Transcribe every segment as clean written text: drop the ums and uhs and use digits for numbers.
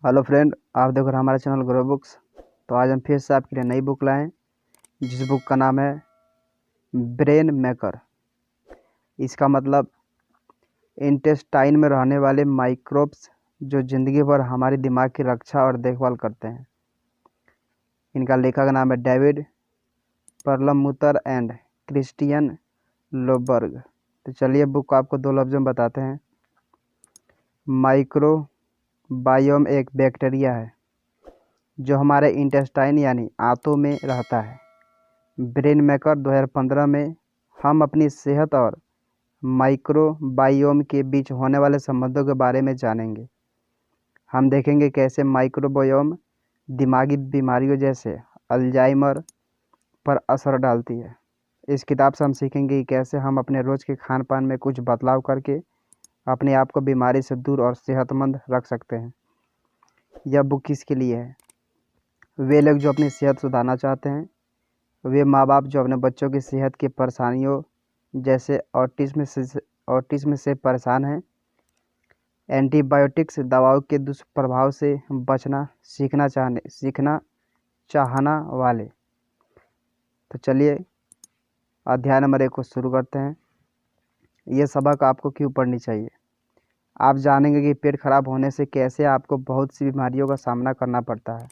Hello friend, आप देख रहे हैं हमारा चैनल ग्रो बुक्स। तो आज हम फिर से आपके लिए नई बुक लाए हैं, जिस बुक का नाम है ब्रेन मेकर। इसका मतलब इंटेस्टाइन में रहने वाले माइक्रोब्स जो ज़िंदगी भर हमारे दिमाग की रक्षा और देखभाल करते हैं। इनका लेखक का नाम है डेविड परलमुटर एंड क्रिस्टियन लोबर्ग। तो चलिए बुक को आपको दो लफ्ज़ों में बताते हैं। माइक्रोबायोम एक बैक्टीरिया है जो हमारे इंटेस्टाइन यानी आंतों में रहता है। ब्रेन मेकर 2015 में हम अपनी सेहत और माइक्रोबायोम के बीच होने वाले संबंधों के बारे में जानेंगे। हम देखेंगे कैसे माइक्रोबायोम दिमागी बीमारियों जैसे अल्जाइमर पर असर डालती है। इस किताब से हम सीखेंगे कि कैसे हम अपने रोज़ के खान पान में कुछ बदलाव करके अपने आप को बीमारी से दूर और सेहतमंद रख सकते हैं। यह बुक किसके लिए है? वे लोग जो अपनी सेहत सुधारना चाहते हैं, वे माँ बाप जो अपने बच्चों की सेहत की परेशानियों जैसे ऑटिज्म से परेशान हैं, एंटीबायोटिक्स दवाओं के दुष्प्रभाव से बचना सीखना चाहना वाले। तो चलिए अध्याय नंबर 1 को शुरू करते हैं। ये सबक आपको क्यों पढ़नी चाहिए? आप जानेंगे कि पेट खराब होने से कैसे आपको बहुत सी बीमारियों का सामना करना पड़ता है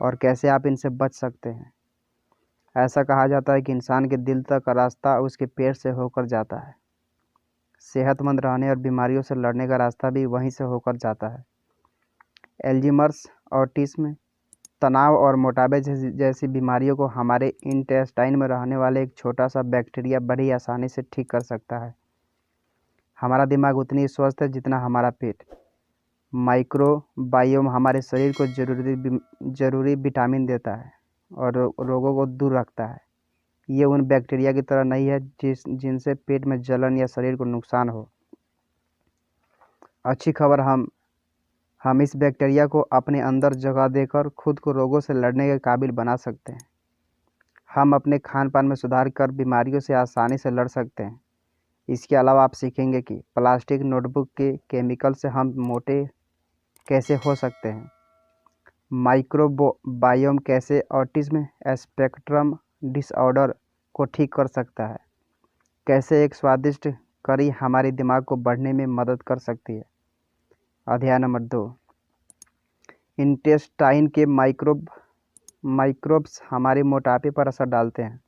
और कैसे आप इनसे बच सकते हैं। ऐसा कहा जाता है कि इंसान के दिल तक का रास्ता उसके पेट से होकर जाता है। सेहतमंद रहने और बीमारियों से लड़ने का रास्ता भी वहीं से होकर जाता है। एल्जीमर्स, ऑटिज्म, तनाव और मोटापे जैसी बीमारियों को हमारे इंटेस्टाइन में रहने वाले एक छोटा सा बैक्टीरिया बड़ी आसानी से ठीक कर सकता है। हमारा दिमाग उतनी स्वस्थ है जितना हमारा पेट। माइक्रोबायोम हमारे शरीर को जरूरी विटामिन देता है और रोगों को दूर रखता है। ये उन बैक्टीरिया की तरह नहीं है जिनसे पेट में जलन या शरीर को नुकसान हो। अच्छी खबर, हम इस बैक्टीरिया को अपने अंदर जगह देकर खुद को रोगों से लड़ने के काबिल बना सकते हैं। हम अपने खान पान में सुधार कर बीमारियों से आसानी से लड़ सकते हैं। इसके अलावा आप सीखेंगे कि प्लास्टिक नोटबुक के केमिकल से हम मोटे कैसे हो सकते हैं, माइक्रोबायोम कैसे ऑटिज्म स्पेक्ट्रम डिसऑर्डर को ठीक कर सकता है, कैसे एक स्वादिष्ट करी हमारे दिमाग को बढ़ने में मदद कर सकती है। अध्याय नंबर 2, इंटेस्टाइन के माइक्रोब्स हमारे मोटापे पर असर डालते हैं।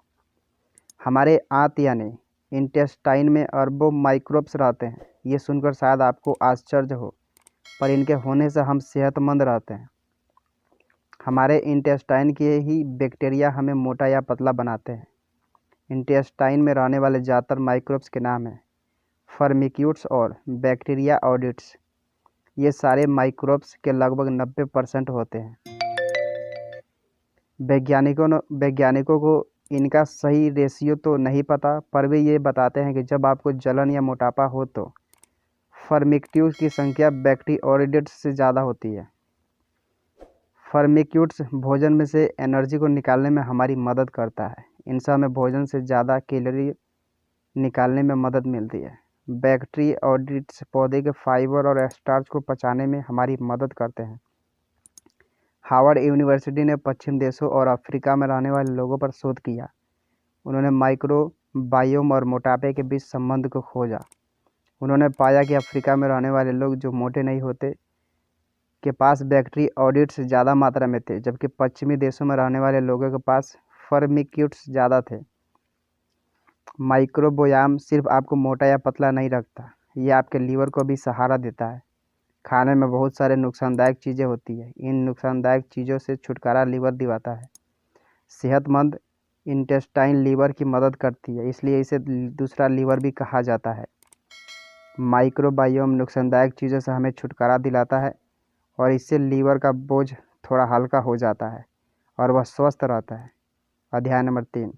हमारे आंत यानी इंटेस्टाइन में अरबों माइक्रोब्स रहते हैं। ये सुनकर शायद आपको आश्चर्य हो, पर इनके होने से हम सेहतमंद रहते हैं। हमारे इंटेस्टाइन के ही बैक्टीरिया हमें मोटा या पतला बनाते हैं। इंटेस्टाइन में रहने वाले ज़्यादातर माइक्रोब्स के नाम हैं फर्मिक्यूट्स और बैक्टीरिया ऑडिट्स। ये सारे माइक्रोब्स के लगभग 90% होते हैं। वैज्ञानिकों को इनका सही रेशियो तो नहीं पता, पर वे ये बताते हैं कि जब आपको जलन या मोटापा हो तो फर्मिक्यूट्स की संख्या बैक्टीरियोइड्स से ज़्यादा होती है। फर्मिक्यूट्स भोजन में से एनर्जी को निकालने में हमारी मदद करता है। इनसे हमें भोजन से ज़्यादा कैलोरी निकालने में मदद मिलती है। बैक्टीरियोइड्स पौधे के फाइबर और स्टार्च को पचाने में हमारी मदद करते हैं। हार्वर्ड यूनिवर्सिटी ने पश्चिम देशों और अफ्रीका में रहने वाले लोगों पर शोध किया। उन्होंने माइक्रोबायोम और मोटापे के बीच संबंध को खोजा। उन्होंने पाया कि अफ्रीका में रहने वाले लोग जो मोटे नहीं होते के पास बैक्टीरियोइड्स ज़्यादा मात्रा में थे, जबकि पश्चिमी देशों में रहने वाले लोगों के पास फर्मिक्यूट्स ज़्यादा थे। माइक्रोबायोम सिर्फ आपको मोटा या पतला नहीं रखता, ये आपके लीवर को भी सहारा देता है। खाने में बहुत सारे नुकसानदायक चीज़ें होती है। इन नुकसानदायक चीज़ों से छुटकारा लीवर दिलाता है। सेहतमंद इंटेस्टाइन लीवर की मदद करती है, इसलिए इसे दूसरा लीवर भी कहा जाता है। माइक्रोबायोम नुकसानदायक चीज़ों से हमें छुटकारा दिलाता है और इससे लीवर का बोझ थोड़ा हल्का हो जाता है और वह स्वस्थ रहता है। अध्याय नंबर 3,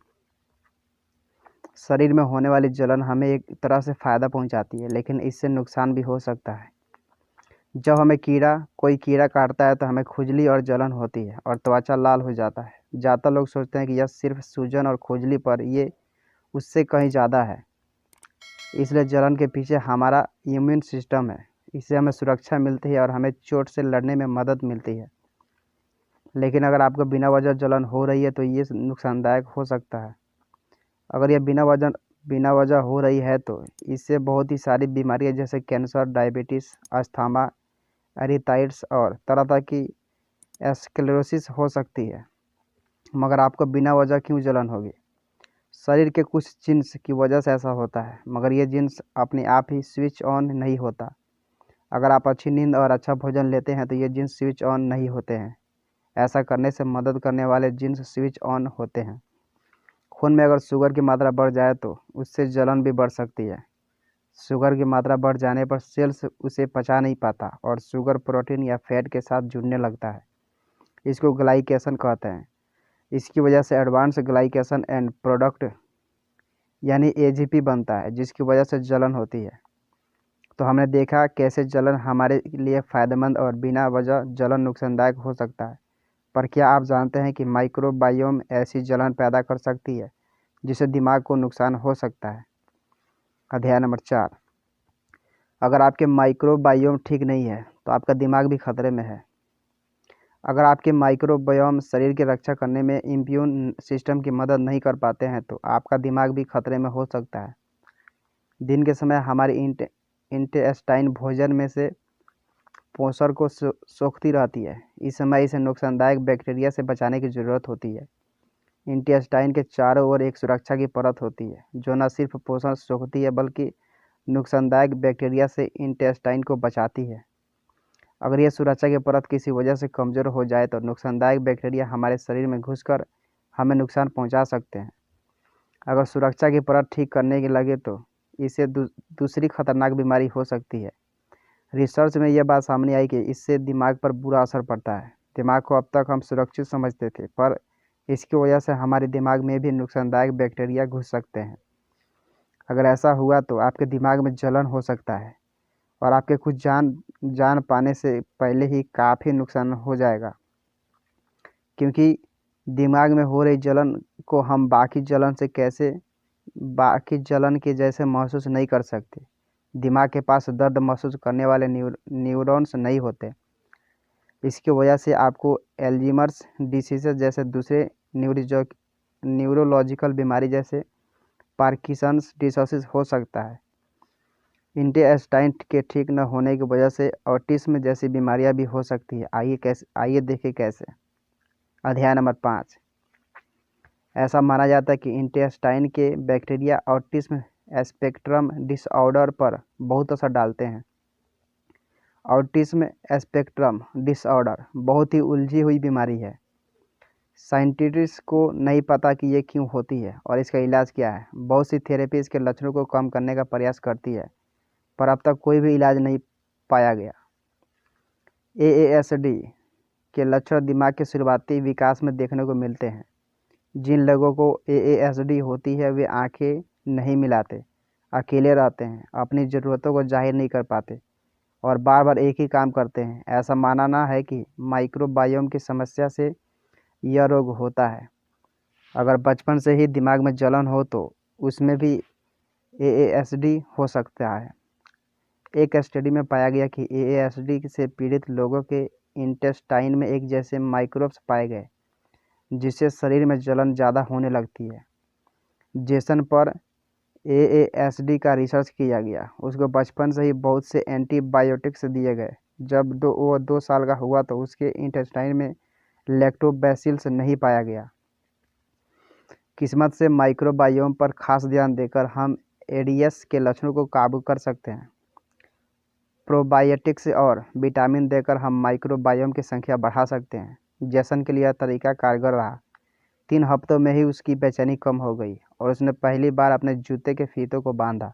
शरीर में होने वाली जलन हमें एक तरह से फ़ायदा पहुंचाती है, लेकिन इससे नुकसान भी हो सकता है। जब हमें कोई कीड़ा काटता है तो हमें खुजली और जलन होती है और त्वचा लाल हो जाता है। ज़्यादातर लोग सोचते हैं कि यह सिर्फ सूजन और खुजली, पर ये उससे कहीं ज़्यादा है। इसलिए जलन के पीछे हमारा इम्यून सिस्टम है। इससे हमें सुरक्षा मिलती है और हमें चोट से लड़ने में मदद मिलती है। लेकिन अगर आपको बिना वजह जलन हो रही है तो ये नुकसानदायक हो सकता है। अगर यह बिना वजह हो रही है तो इससे बहुत ही सारी बीमारियां जैसे कैंसर, डायबिटीज़, अस्थमा, एरिथाइड्स और तरह तरह की स्क्लेरोसिस हो सकती है। मगर आपको बिना वजह क्यों जलन होगी? शरीर के कुछ जीन्स की वजह से ऐसा होता है, मगर ये जीन्स अपने आप ही स्विच ऑन नहीं होता। अगर आप अच्छी नींद और अच्छा भोजन लेते हैं तो ये जीन्स स्विच ऑन नहीं होते हैं। ऐसा करने से मदद करने वाले जीन्स स्विच ऑन होते हैं। खून में अगर शुगर की मात्रा बढ़ जाए तो उससे जलन भी बढ़ सकती है। शुगर की मात्रा बढ़ जाने पर सेल्स उसे पचा नहीं पाता और शुगर प्रोटीन या फैट के साथ जुड़ने लगता है। इसको ग्लाइकेशन कहते हैं। इसकी वजह से एडवांस ग्लाइकेशन एंड प्रोडक्ट यानी एजीपी बनता है, जिसकी वजह से जलन होती है। तो हमने देखा कैसे जलन हमारे लिए फ़ायदेमंद और बिना वजह जलन नुकसानदायक हो सकता है। पर क्या आप जानते हैं कि माइक्रोबायोम ऐसी जलन पैदा कर सकती है जिससे दिमाग को नुकसान हो सकता है? अध्याय नंबर 4। अगर आपके माइक्रोबायोम ठीक नहीं है तो आपका दिमाग भी खतरे में है। अगर आपके माइक्रोबायोम शरीर की रक्षा करने में इम्यून सिस्टम की मदद नहीं कर पाते हैं तो आपका दिमाग भी खतरे में हो सकता है। दिन के समय हमारी इंटेस्टाइन भोजन में से पोषण को सोखती रहती है। इस समय इसे नुकसानदायक बैक्टीरिया से बचाने की ज़रूरत होती है। इंटेस्टाइन के चारों ओर एक सुरक्षा की परत होती है जो न सिर्फ पोषण सोखती है बल्कि नुकसानदायक बैक्टीरिया से इंटेस्टाइन को बचाती है। अगर यह सुरक्षा की परत किसी वजह से कमज़ोर हो जाए तो नुकसानदायक बैक्टीरिया हमारे शरीर में घुसकर हमें नुकसान पहुंचा सकते हैं। अगर सुरक्षा की परत ठीक करने की लगे तो इससे दूसरी खतरनाक बीमारी हो सकती है। रिसर्च में यह बात सामने आई कि इससे दिमाग पर बुरा असर पड़ता है। दिमाग को अब तक हम सुरक्षित समझते थे, पर इसकी वजह से हमारे दिमाग में भी नुकसानदायक बैक्टीरिया घुस सकते हैं। अगर ऐसा हुआ तो आपके दिमाग में जलन हो सकता है और आपके कुछ जान पाने से पहले ही काफ़ी नुकसान हो जाएगा, क्योंकि दिमाग में हो रही जलन को हम बाकी जलन के जैसे महसूस नहीं कर सकते। दिमाग के पास दर्द महसूस करने वाले न्यूरॉन्स नहीं होते। इसकी वजह से आपको एल्जीमर्स डिसीज़ जैसे दूसरे न्यूरोलॉजिकल बीमारी जैसे पार्किंसंस डिसऑसिस हो सकता है। इंटेस्टाइन के ठीक न होने की वजह से ऑटिज्म जैसी बीमारियां भी हो सकती है। आइए देखें कैसे। अध्याय नंबर 5। ऐसा माना जाता है कि इंटेस्टाइन के बैक्टीरिया ऑटिज्म स्पेक्ट्रम डिसऑर्डर पर बहुत असर डालते हैं। ऑटिज्म स्पेक्ट्रम डिसऑर्डर बहुत ही उलझी हुई बीमारी है। साइंटिस्ट को नहीं पता कि ये क्यों होती है और इसका इलाज क्या है। बहुत सी थेरेपी इसके लक्षणों को कम करने का प्रयास करती है, पर अब तक कोई भी इलाज नहीं पाया गया। AASD के लक्षण दिमाग के शुरुआती विकास में देखने को मिलते हैं। जिन लोगों को AASD होती है वे आंखें नहीं मिलाते, अकेले रहते हैं, अपनी ज़रूरतों को जाहिर नहीं कर पाते और बार बार एक ही काम करते हैं। ऐसा मानना है कि माइक्रोबायोम की समस्या से यह रोग होता है। अगर बचपन से ही दिमाग में जलन हो तो उसमें भी AASD हो सकता है। एक स्टडी में पाया गया कि AASD से पीड़ित लोगों के इंटेस्टाइन में एक जैसे माइक्रोब्स पाए गए, जिससे शरीर में जलन ज़्यादा होने लगती है। जेसन पर AASD का रिसर्च किया गया। उसको बचपन से ही बहुत से एंटीबायोटिक्स दिए गए। जब वो 2 साल का हुआ तो उसके इंटेस्टाइन में लैक्टोबैसिलस नहीं पाया गया। किस्मत से माइक्रोबायोम पर खास ध्यान देकर हम एडीएस के लक्षणों को काबू कर सकते हैं। प्रोबायोटिक्स और विटामिन देकर हम माइक्रोबायोम की संख्या बढ़ा सकते हैं। जेसन के लिए यह तरीका कारगर रहा। 3 हफ्तों में ही उसकी बेचैनी कम हो गई और उसने पहली बार अपने जूते के फीतों को बांधा।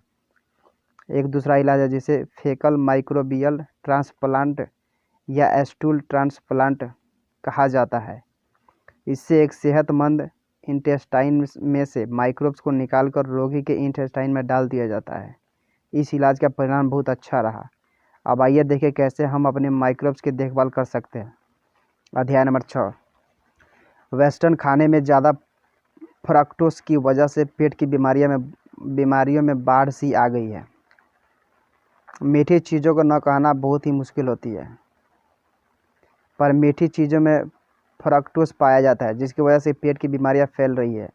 एक दूसरा इलाज है जिसे फेकल माइक्रोबियल ट्रांसप्लांट या स्टूल ट्रांसप्लांट कहा जाता है। इससे एक सेहतमंद इंटेस्टाइन में से माइक्रोब्स को निकालकर रोगी के इंटेस्टाइन में डाल दिया जाता है। इस इलाज का परिणाम बहुत अच्छा रहा। अब आइए देखें कैसे हम अपने माइक्रोब्स की देखभाल कर सकते हैं। अध्याय नंबर 6। वेस्टर्न खाने में ज़्यादा फ्रक्टोज की वजह से पेट की बीमारियों में बाढ़ सी आ गई है। मीठी चीज़ों को न कहना बहुत ही मुश्किल होती है, पर मीठी चीज़ों में फ्रक्टोज पाया जाता है, जिसकी वजह से पेट की बीमारियां फैल रही है।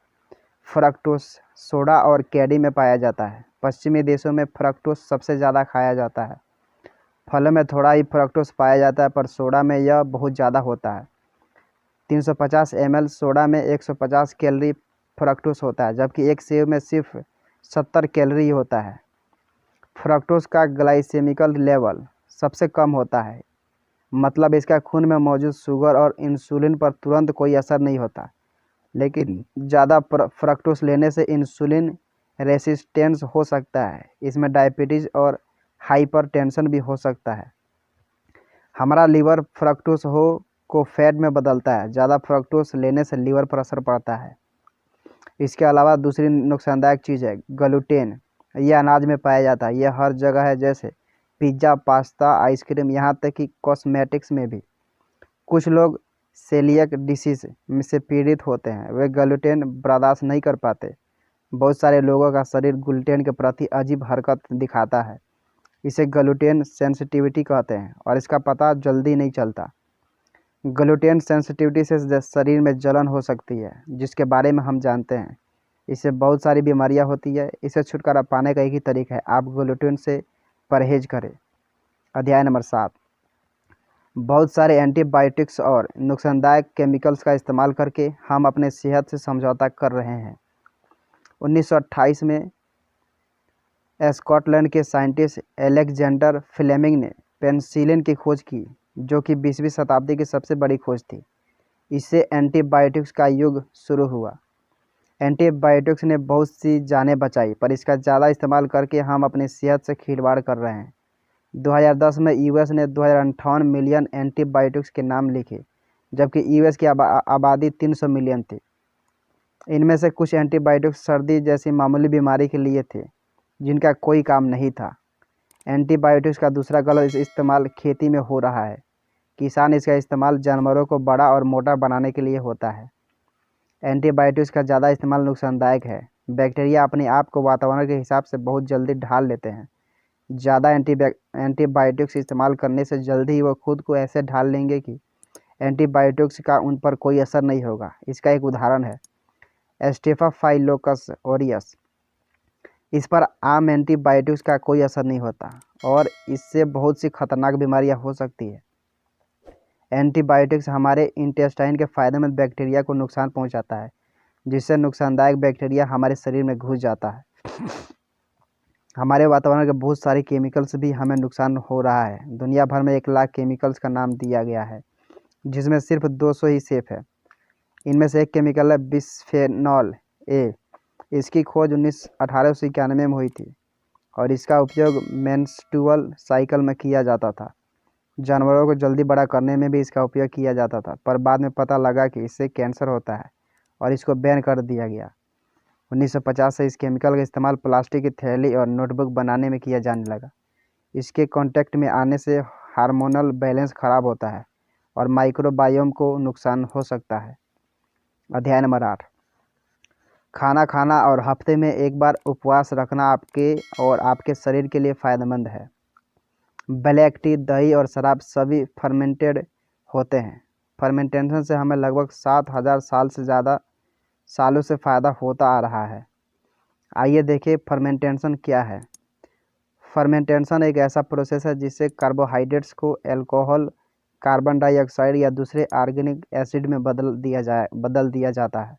फ्रक्टोज सोडा और कैडी में पाया जाता है। पश्चिमी देशों में फ्रक्टोज सबसे ज़्यादा खाया जाता है। फलों में थोड़ा ही फ्रक्टोज पाया जाता है, पर सोडा में यह बहुत ज़्यादा होता है। 350 ml सोडा में 150 कैलोरी फ्रक्टोज होता है, जबकि एक सेब में सिर्फ 70 कैलोरी होता है। फ्रक्टोज का ग्लाइसेमिकल लेवल सबसे कम होता है, मतलब इसका खून में मौजूद शुगर और इंसुलिन पर तुरंत कोई असर नहीं होता। लेकिन ज़्यादा फ्रक्टोज लेने से इंसुलिन रेसिस्टेंस हो सकता है। इसमें डायबिटीज़ और हाइपरटेंशन भी हो सकता है। हमारा लीवर फ्रक्टोज को फैट में बदलता है। ज़्यादा फ्रक्टोज लेने से लीवर पर असर पड़ता है। इसके अलावा दूसरी नुकसानदायक चीज़ है ग्लूटेन। यह अनाज में पाया जाता है। यह हर जगह है, जैसे पिज़्ज़ा, पास्ता, आइसक्रीम, यहाँ तक कि कॉस्मेटिक्स में भी। कुछ लोग सेलियक डिसीज से पीड़ित होते हैं, वे ग्लूटेन बर्दाश्त नहीं कर पाते। बहुत सारे लोगों का शरीर ग्लूटेन के प्रति अजीब हरकत दिखाता है। इसे ग्लूटेन सेंसिटिविटी कहते हैं और इसका पता जल्दी नहीं चलता। ग्लूटेन सेंसिटिविटी से शरीर में जलन हो सकती है, जिसके बारे में हम जानते हैं। इससे बहुत सारी बीमारियां होती है। इसे छुटकारा पाने का एक ही तरीका है, आप ग्लूटेन से परहेज करें। अध्याय नंबर 7, बहुत सारे एंटीबायोटिक्स और नुकसानदायक केमिकल्स का इस्तेमाल करके हम अपने सेहत से समझौता कर रहे हैं। 1928 में स्कॉटलैंड के साइंटिस्ट एलेक्जेंडर फ्लेमिंग ने पेनिसिलिन की खोज की, जो कि 20वीं शताब्दी की सबसे बड़ी खोज थी। इससे एंटीबायोटिक्स का युग शुरू हुआ। एंटीबायोटिक्स ने बहुत सी जानें बचाई, पर इसका ज़्यादा इस्तेमाल करके हम अपनी सेहत से खिलवाड़ कर रहे हैं। 2010 में यूएस ने 258 मिलियन एंटीबायोटिक्स के नाम लिखे, जबकि यूएस की आबादी 300 मिलियन थी। इनमें से कुछ एंटीबायोटिक्स सर्दी जैसी मामूली बीमारी के लिए थे, जिनका कोई काम नहीं था। एंटीबायोटिक्स का दूसरा गलत इस्तेमाल खेती में हो रहा है। किसान इसका इस्तेमाल जानवरों को बड़ा और मोटा बनाने के लिए होता है। एंटीबायोटिक्स का ज़्यादा इस्तेमाल नुकसानदायक है। बैक्टीरिया अपने आप को वातावरण के हिसाब से बहुत जल्दी ढाल लेते हैं। ज़्यादा एंटीबायोटिक्स इस्तेमाल करने से जल्दी ही वो खुद को ऐसे ढाल लेंगे कि एंटीबायोटिक्स का उन पर कोई असर नहीं होगा। इसका एक उदाहरण है स्टेफाइलोकोकस ऑरियस। इस पर आम एंटीबायोटिक्स का कोई असर नहीं होता और इससे बहुत सी खतरनाक बीमारियां हो सकती है। एंटीबायोटिक्स हमारे इंटेस्टाइन के फायदेमंद बैक्टीरिया को नुकसान पहुंचाता है, जिससे नुकसानदायक बैक्टीरिया हमारे शरीर में घुस जाता है। हमारे वातावरण के बहुत सारे केमिकल्स भी हमें नुकसान हो रहा है। दुनिया भर में 1 लाख केमिकल्स का नाम दिया गया है, जिसमें सिर्फ 200 ही सेफ है। इनमें से एक केमिकल है बिस्फेनॉल ए। इसकी खोज 1891 में हुई थी और इसका उपयोग मेंस्ट्रुअल साइकिल में किया जाता था। जानवरों को जल्दी बड़ा करने में भी इसका उपयोग किया जाता था, पर बाद में पता लगा कि इससे कैंसर होता है और इसको बैन कर दिया गया। 1950 से इस केमिकल का इस्तेमाल प्लास्टिक की थैली और नोटबुक बनाने में किया जाने लगा। इसके कांटेक्ट में आने से हार्मोनल बैलेंस खराब होता है और माइक्रोबायोम को नुकसान हो सकता है। अध्याय नंबर 8, खाना खाना और हफ्ते में एक बार उपवास रखना आपके और आपके शरीर के लिए फ़ायदेमंद है। ब्लैक टी, दही और शराब सभी फर्मेंटेड होते हैं। फर्मेंटेशन से हमें लगभग 7000 साल से ज़्यादा सालों से फ़ायदा होता आ रहा है। आइए देखें फर्मेंटेशन क्या है। फर्मेंटेशन एक ऐसा प्रोसेस है जिससे कार्बोहाइड्रेट्स को अल्कोहल, कार्बन डाइऑक्साइड या दूसरे ऑर्गेनिक एसिड में बदल दिया जाता है।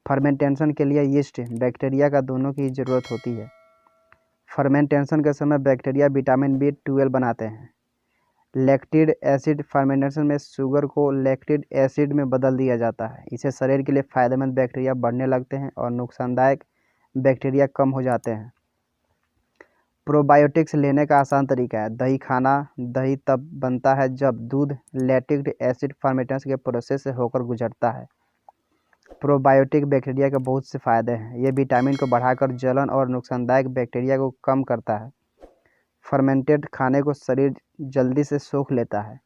फर्मेंटेशन के लिए यीस्ट, बैक्टीरिया का दोनों की ज़रूरत होती है। फर्मेंटेशन के समय बैक्टीरिया विटामिन B12 बनाते हैं। लैक्टिक एसिड, फर्मेंटेशन में शुगर को लैक्टिक एसिड में बदल दिया जाता है। इससे शरीर के लिए फ़ायदेमंद बैक्टीरिया बढ़ने लगते हैं और नुकसानदायक बैक्टीरिया कम हो जाते हैं। प्रोबायोटिक्स लेने का आसान तरीका है। दही खाना। दही तब बनता है जब दूध लैक्टिक एसिड फर्मेंटेशन के प्रोसेस से होकर गुजरता है। प्रोबायोटिक बैक्टीरिया के बहुत से फ़ायदे हैं। ये विटामिन को बढ़ाकर जलन और नुकसानदायक बैक्टीरिया को कम करता है। फर्मेंटेड खाने को शरीर जल्दी से सोख लेता है।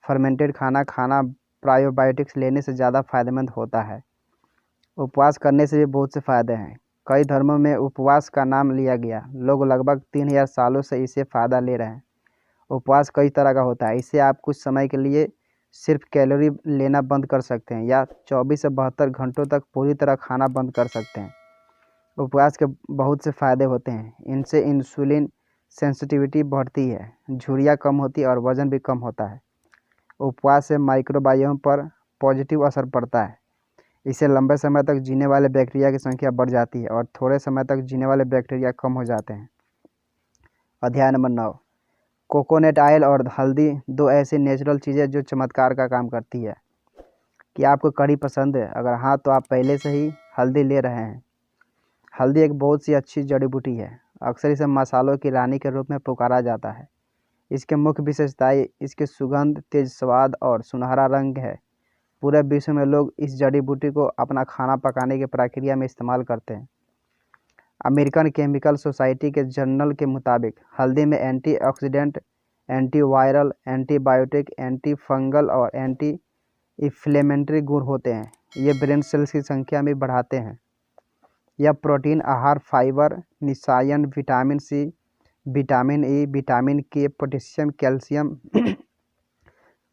फर्मेंटेड खाना खाना प्रोबायोटिक्स लेने से ज़्यादा फायदेमंद होता है। उपवास करने से भी बहुत से फ़ायदे हैं। कई धर्मों में उपवास का नाम लिया गया। लोग लगभग 3000 सालों से इसे फ़ायदा ले रहे हैं। उपवास कई तरह का होता है। इससे आप कुछ समय के लिए सिर्फ कैलोरी लेना बंद कर सकते हैं या 24 से 72 घंटों तक पूरी तरह खाना बंद कर सकते हैं। उपवास के बहुत से फ़ायदे होते हैं। इनसे इंसुलिन सेंसिटिविटी बढ़ती है, झुर्रियाँ कम होती है और वज़न भी कम होता है। उपवास से माइक्रोबायोम पर पॉजिटिव असर पड़ता है। इससे लंबे समय तक जीने वाले बैक्टीरिया की संख्या बढ़ जाती है और थोड़े समय तक जीने वाले बैक्टीरिया कम हो जाते हैं। अध्याय नंबर 9, कोकोनट ऑयल और हल्दी, दो ऐसी नेचुरल चीज़ें जो चमत्कार का काम करती है। क्या आपको कढ़ी पसंद है? अगर हाँ तो आप पहले से ही हल्दी ले रहे हैं। हल्दी एक बहुत सी अच्छी जड़ी बूटी है। अक्सर इसे मसालों की रानी के रूप में पुकारा जाता है। इसके मुख्य विशेषताएं इसकी सुगंध, तेज स्वाद और सुनहरा रंग है। पूरे विश्व में लोग इस जड़ी बूटी को अपना खाना पकाने की प्रक्रिया में इस्तेमाल करते हैं। अमेरिकन केमिकल सोसाइटी के जर्नल के मुताबिक हल्दी में antioxidant, antiviral, antibiotic, anti fungal और एंटी इन्फ्लेमेटरी गुण होते हैं। ये ब्रेन सेल्स की संख्या भी बढ़ाते हैं। यह प्रोटीन, आहार, fibre, niacin, vitamin C, vitamin E, vitamin K, potassium, calcium,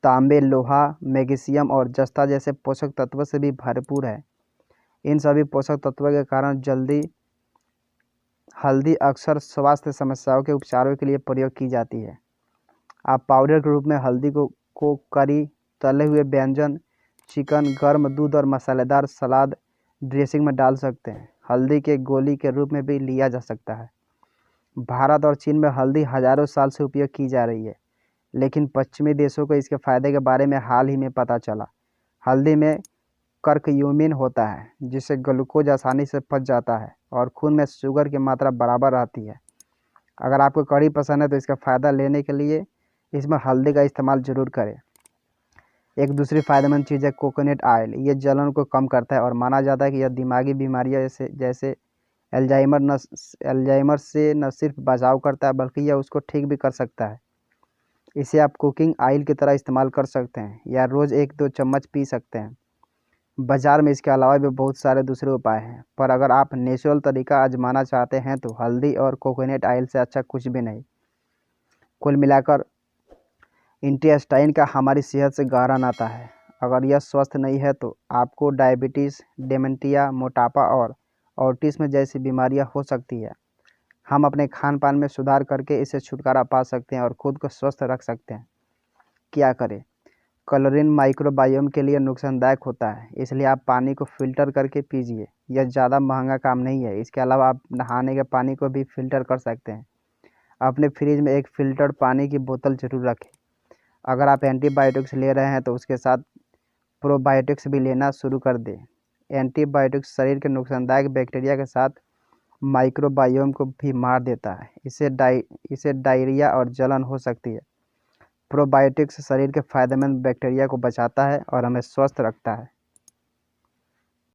तांबे, लोहा, मैग्नीशियम और जस्ता जैसे पोषक तत्वों से भी भरपूर है। इन सभी पोषक तत्वों के कारण हल्दी अक्सर स्वास्थ्य समस्याओं के उपचारों के लिए प्रयोग की जाती है। आप पाउडर के रूप में हल्दी को करी, तले हुए व्यंजन, चिकन, गर्म दूध और मसालेदार सलाद ड्रेसिंग में डाल सकते हैं। हल्दी के गोली के रूप में भी लिया जा सकता है। भारत और चीन में हल्दी हजारों साल से उपयोग की जा रही है, लेकिन पश्चिमी देशों को इसके फ़ायदे के बारे में हाल ही में पता चला। हल्दी में करक्यूमिन होता है, जिससे ग्लूकोज आसानी से पच जाता है और खून में शुगर की मात्रा बराबर रहती है। अगर आपको कढ़ी पसंद है तो इसका फ़ायदा लेने के लिए इसमें हल्दी का इस्तेमाल ज़रूर करें। एक दूसरी फ़ायदेमंद चीज़ है कोकोनट ऑयल। ये जलन को कम करता है और माना जाता है कि यह दिमागी बीमारियां जैसे एल्जाइमर से न सिर्फ बचाव करता है बल्कि यह उसको ठीक भी कर सकता है। इसे आप कुकिंग ऑयल की तरह इस्तेमाल कर सकते हैं या रोज़ 1-2 चम्मच पी सकते हैं। बाज़ार में इसके अलावा भी बहुत सारे दूसरे उपाय हैं, पर अगर आप नेचुरल तरीका आजमाना चाहते हैं तो हल्दी और कोकोनट ऑयल से अच्छा कुछ भी नहीं। कुल मिलाकर इंटेस्टाइन का हमारी सेहत से गहरा नाता है। अगर यह स्वस्थ नहीं है तो आपको डायबिटीज़, डेमेंटिया, मोटापा और ऑटिज्म जैसी बीमारियां हो सकती है। हम अपने खान पान में सुधार करके इससे छुटकारा पा सकते हैं और खुद को स्वस्थ रख सकते हैं। क्या करें? क्लोरीन माइक्रोबायोम के लिए नुकसानदायक होता है, इसलिए आप पानी को फ़िल्टर करके पीजिए। यह ज़्यादा महंगा काम नहीं है। इसके अलावा आप नहाने के पानी को भी फ़िल्टर कर सकते हैं। अपने फ्रिज में एक फ़िल्टर्ड पानी की बोतल ज़रूर रखें। अगर आप एंटीबायोटिक्स ले रहे हैं तो उसके साथ प्रोबायोटिक्स भी लेना शुरू कर दें। एंटीबायोटिक्स शरीर के नुकसानदायक बैक्टीरिया के साथ माइक्रोबायोम को भी मार देता है। इससे डायरिया और जलन हो सकती है। प्रोबायोटिक्स शरीर के फायदेमंद बैक्टीरिया को बचाता है और हमें स्वस्थ रखता है।